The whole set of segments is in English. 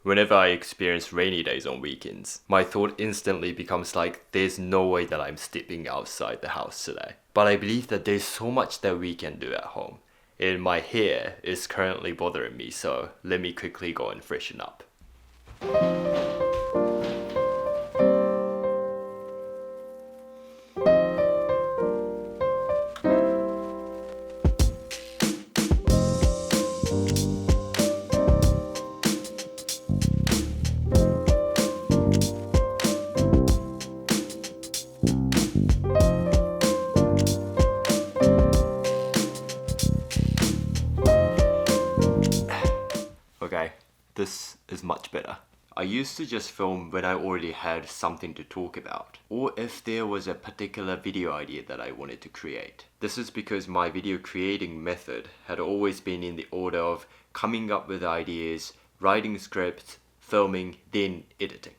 Whenever I experience rainy days on weekends, my thought instantly becomes like, there's no way that I'm stepping outside the house today. But I believe that there's so much that we can do at home. And my hair is currently bothering me, so let me quickly go and freshen up. Okay, this is much better. I used to just film when I already had something to talk about, or if there was a particular video idea that I wanted to create. This is because my video creating method had always been in the order of coming up with ideas, writing scripts, filming, then editing.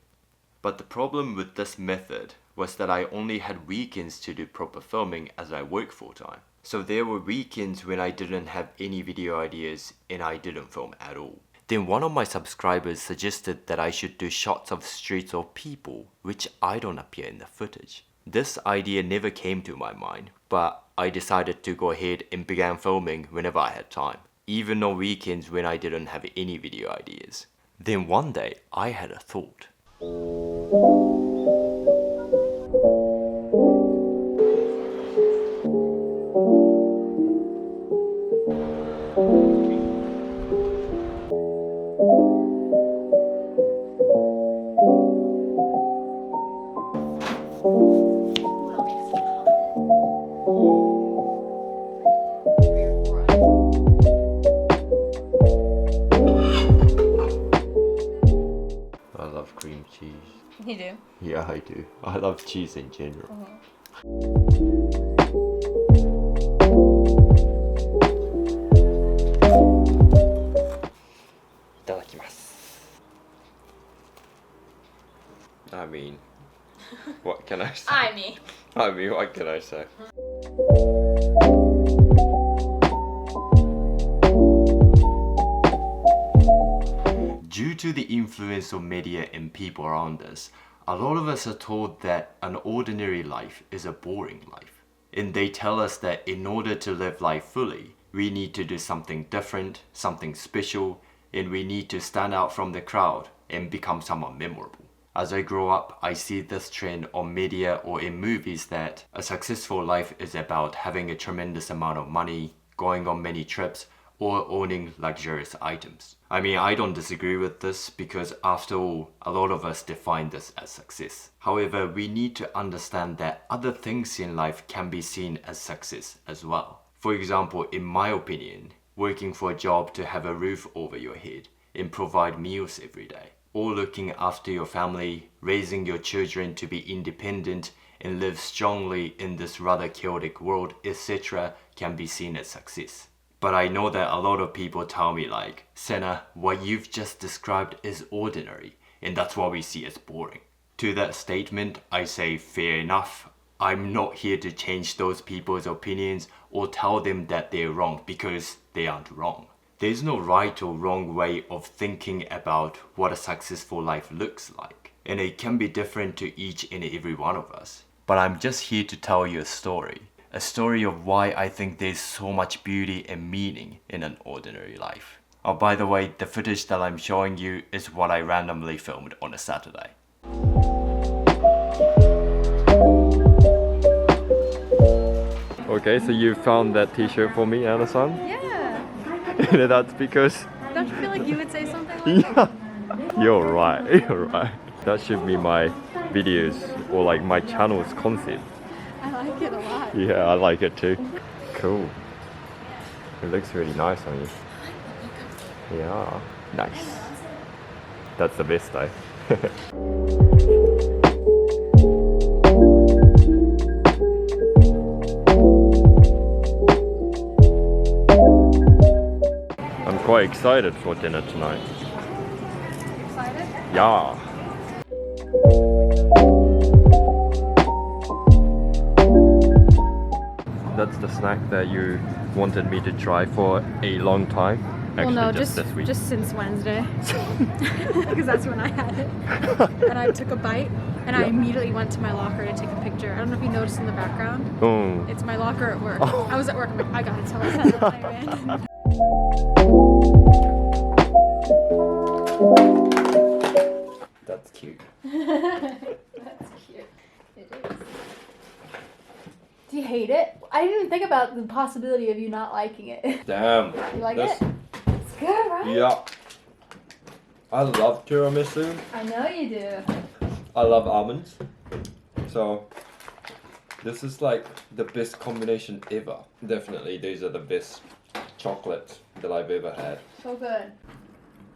But the problem with this method was that I only had weekends to do proper filming as I work full time. So there were weekends when I didn't have any video ideas and I didn't film at all. Then one of my subscribers suggested that I should do shots of streets or people, which I don't appear in the footage. This idea never came to my mind, but I decided to go ahead and began filming whenever I had time, even on weekends when I didn't have any video ideas. Then one day, I had a thought. I love cream cheese. You do? Yeah, I do. I love cheese in general. I mean, what can I say? I mean, what can I say? Due to the influence of media and people around us, a lot of us are told that an ordinary life is a boring life. And they tell us that in order to live life fully, we need to do something different, something special, and we need to stand out from the crowd and become someone memorable. As I grow up, I see this trend on media or in movies that a successful life is about having a tremendous amount of money, going on many trips, or owning luxurious items. I mean, I don't disagree with this because after all, a lot of us define this as success. However, we need to understand that other things in life can be seen as success as well. For example, in my opinion, working for a job to have a roof over your head and provide meals every day, or looking after your family, raising your children to be independent and live strongly in this rather chaotic world, etc. can be seen as success. But I know that a lot of people tell me like, Senna, what you've just described is ordinary, and that's what we see as boring. To that statement, I say fair enough. I'm not here to change those people's opinions or tell them that they're wrong because they aren't wrong. There's no right or wrong way of thinking about what a successful life looks like, and it can be different to each and every one of us. But I'm just here to tell you a story of why I think there's so much beauty and meaning in an ordinary life. Oh, by the way, the footage that I'm showing you is what I randomly filmed on a Saturday. Okay, so you found that t-shirt for me, Anna-san? Yeah. And that's because... Don't you feel like you would say something like that? You're right. That should be my videos or like my channel's concept. I like it a lot. Yeah, I like it too. Cool. It looks really nice on you. Yeah, nice. That's the best though. I'm quite excited for dinner tonight. Excited? Yeah. That's the snack that you wanted me to try for a long time. Well, no, just this week. just since Wednesday, because that's when I had it. And I took a bite, and I immediately went to my locker to take a picture. I don't know if you noticed in the background. Oh. It's my locker at work. I was at work. I'm like, I gotta tell us that. And I ran. That's cute. That's cute. It is. Do you hate it? I didn't even think about the possibility of you not liking it. Damn. You like it? It's good, right? Yeah. I love tiramisu. I know you do. I love almonds. So this is like the best combination ever. Definitely these are the best chocolates that I've ever had. So good.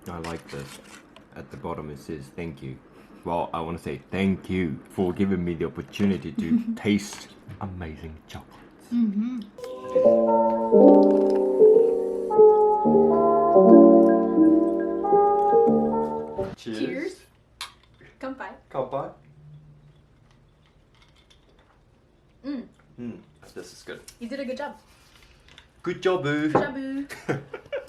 I like this. At the bottom it says thank you. Well, I want to say thank you for giving me the opportunity to taste amazing chocolates. Mm-hmm. Cheers. Kanpai. Kanpai. This is good. You did a good job. Good job, boo. Good job, boo.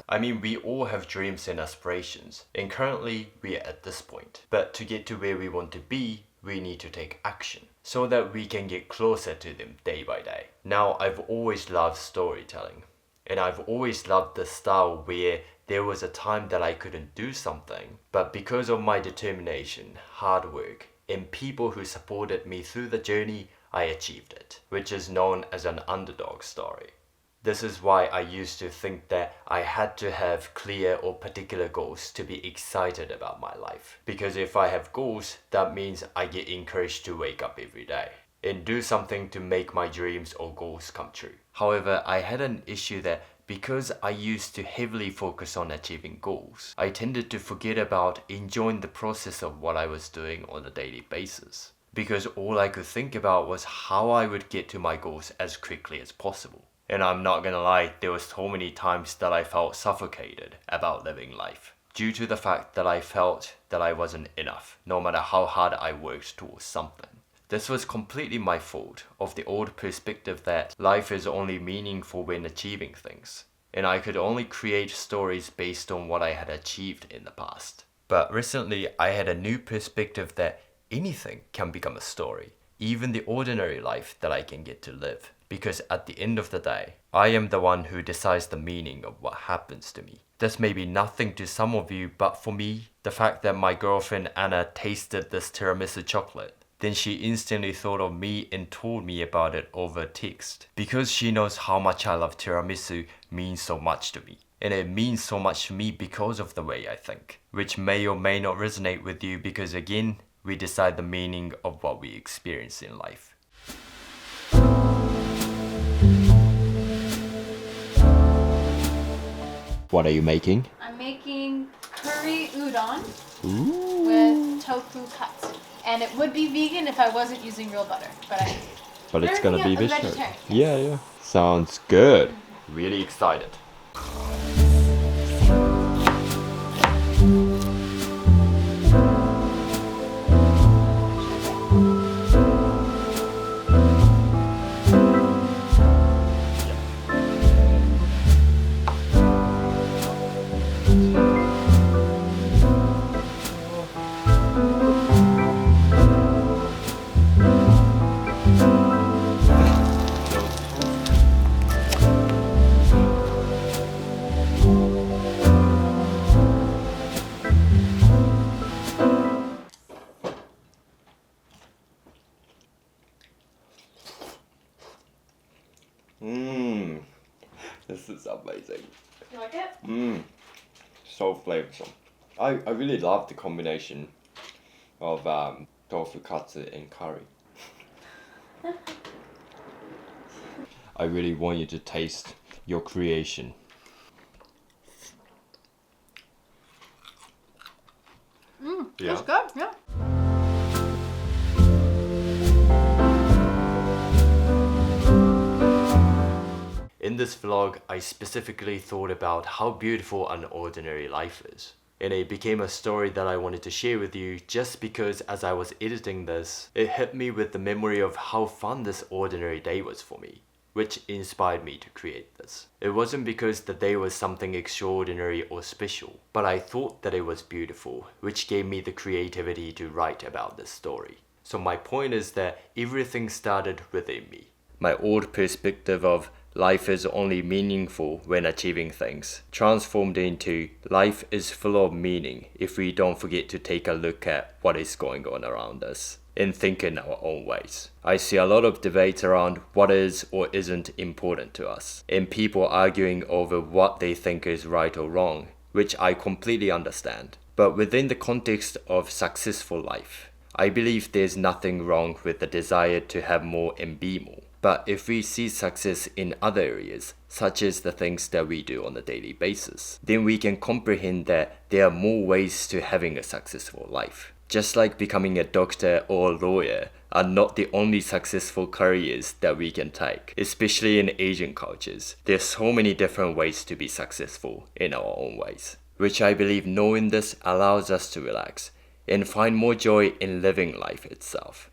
I mean, we all have dreams and aspirations, and currently we are at this point. But to get to where we want to be, we need to take action so that we can get closer to them day by day. Now, I've always loved storytelling, and I've always loved the style where there was a time that I couldn't do something, but because of my determination, hard work, and people who supported me through the journey, I achieved it, which is known as an underdog story. This is why I used to think that I had to have clear or particular goals to be excited about my life. Because if I have goals, that means I get encouraged to wake up every day and do something to make my dreams or goals come true. However, I had an issue that because I used to heavily focus on achieving goals, I tended to forget about enjoying the process of what I was doing on a daily basis. Because all I could think about was how I would get to my goals as quickly as possible. And I'm not gonna lie, there was so many times that I felt suffocated about living life, due to the fact that I felt that I wasn't enough, no matter how hard I worked towards something. This was completely my fault of the old perspective that life is only meaningful when achieving things, and I could only create stories based on what I had achieved in the past. But recently I had a new perspective that anything can become a story, even the ordinary life that I can get to live. Because at the end of the day, I am the one who decides the meaning of what happens to me. This may be nothing to some of you, but for me, the fact that my girlfriend Anna tasted this tiramisu chocolate, then she instantly thought of me and told me about it over text. Because she knows how much I love tiramisu means so much to me. And it means so much to me because of the way I think, which may or may not resonate with you because again, we decide the meaning of what we experience in life. What are you making? I'm making curry udon Ooh. with tofu cuts. And it would be vegan if I wasn't using real butter, But it's gonna be vegetarian. vegetarian. Yeah, yeah. Sounds good. Really excited. This is amazing. You like it? So flavorsome. I really love the combination of tofu katsu and curry. I really want you to taste your creation. Yeah. It's good, yeah. In this vlog, I specifically thought about how beautiful an ordinary life is. And it became a story that I wanted to share with you just because as I was editing this, it hit me with the memory of how fun this ordinary day was for me. which inspired me to create this. It wasn't because the day was something extraordinary or special, but I thought that it was beautiful, which gave me the creativity to write about this story. So my point is that everything started within me. My old perspective of life is only meaningful when achieving things transformed into life is full of meaning if we don't forget to take a look at what is going on around us and think in our own ways. I see a lot of debate around what is or isn't important to us, and people arguing over what they think is right or wrong, which I completely understand. But within the context of successful life, I believe there's nothing wrong with the desire to have more and be more. But if we see success in other areas, such as the things that we do on a daily basis, then we can comprehend that there are more ways to having a successful life. Just like becoming a doctor or a lawyer are not the only successful careers that we can take, especially in Asian cultures. There's so many different ways to be successful in our own ways, which I believe knowing this allows us to relax and find more joy in living life itself.